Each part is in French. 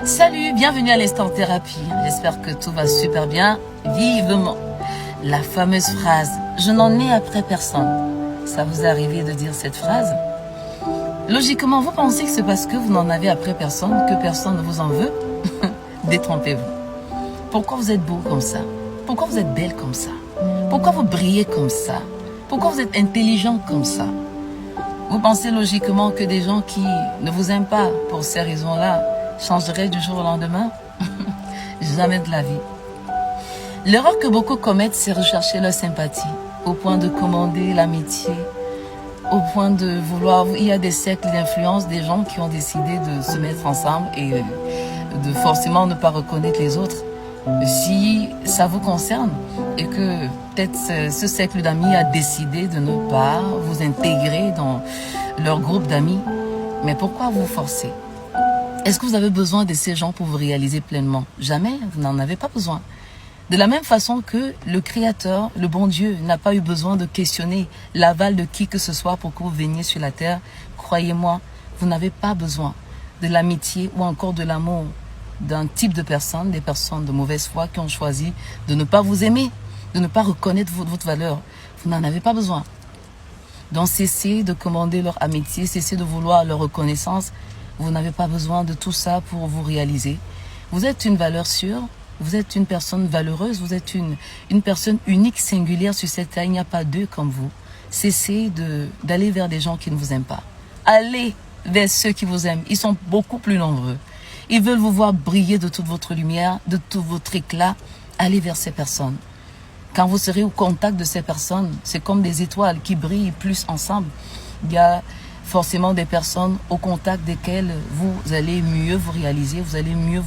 Salut, bienvenue à l'Instant Thérapie. J'espère que tout va super bien, vivement. La fameuse phrase « Je n'en ai après personne ». Ça vous est arrivé de dire cette phrase? Logiquement, vous pensez que c'est parce que vous n'en avez après personne que personne ne vous en veut? Détrompez-vous. Pourquoi vous êtes beau comme ça? Pourquoi vous êtes belle comme ça? Pourquoi vous brillez comme ça? Pourquoi vous êtes intelligent comme ça? Vous pensez logiquement que des gens qui ne vous aiment pas pour ces raisons-là changeraient du jour au lendemain? Jamais de la vie. L'erreur que beaucoup commettent, c'est rechercher leur sympathie, au point de commander l'amitié, au point de vouloir... Il y a des cercles d'influence, des gens qui ont décidé de se mettre ensemble et de forcément ne pas reconnaître les autres. Si ça vous concerne et que peut-être ce cercle d'amis a décidé de ne pas vous intégrer dans leur groupe d'amis, mais pourquoi vous forcer? Est-ce que vous avez besoin de ces gens pour vous réaliser pleinement? Jamais, vous n'en avez pas besoin. De la même façon que le Créateur, le bon Dieu, n'a pas eu besoin de questionner l'aval de qui que ce soit pour que vous veniez sur la terre, croyez-moi, vous n'avez pas besoin de l'amitié ou encore de l'amour d'un type de personnes, des personnes de mauvaise foi qui ont choisi de ne pas vous aimer, de ne pas reconnaître votre valeur. Vous n'en avez pas besoin. Donc cessez de commander leur amitié, cessez de vouloir leur reconnaissance. Vous n'avez pas besoin de tout ça pour vous réaliser. Vous êtes une valeur sûre, vous êtes une personne valeureuse, vous êtes une personne unique, singulière sur cette terre. Il n'y a pas deux comme vous. Cessez d'aller vers des gens qui ne vous aiment pas. Allez vers ceux qui vous aiment. Ils sont beaucoup plus nombreux. Ils veulent vous voir briller de toute votre lumière, de tout votre éclat. Allez vers ces personnes. Quand vous serez au contact de ces personnes, c'est comme des étoiles qui brillent plus ensemble. Il y a forcément des personnes au contact desquelles vous allez mieux vous réaliser, vous allez mieux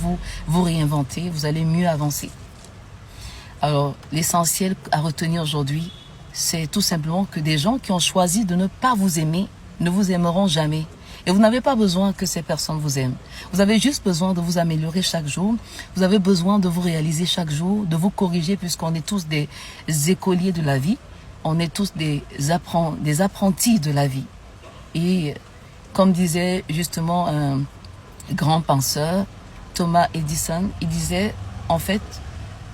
vous réinventer, vous allez mieux avancer. Alors, l'essentiel à retenir aujourd'hui, c'est tout simplement que des gens qui ont choisi de ne pas vous aimer ne vous aimeront jamais. Et vous n'avez pas besoin que ces personnes vous aiment. Vous avez juste besoin de vous améliorer chaque jour. Vous avez besoin de vous réaliser chaque jour, de vous corriger puisqu'on est tous des écoliers de la vie. On est tous des apprentis de la vie. Et comme disait justement un grand penseur, Thomas Edison, il disait, en fait,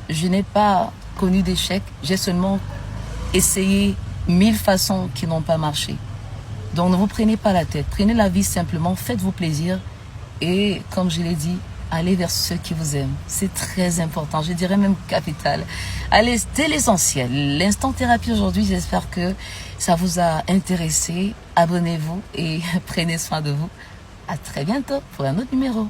je n'ai pas connu d'échec, j'ai seulement essayé 1000 façons qui n'ont pas marché. Donc ne vous prenez pas la tête, prenez la vie simplement, faites-vous plaisir et comme je l'ai dit, allez vers ceux qui vous aiment. C'est très important, je dirais même capital. Allez, c'est l'essentiel. L'Instant Thérapie aujourd'hui, j'espère que ça vous a intéressé. Abonnez-vous et prenez soin de vous. À très bientôt pour un autre numéro.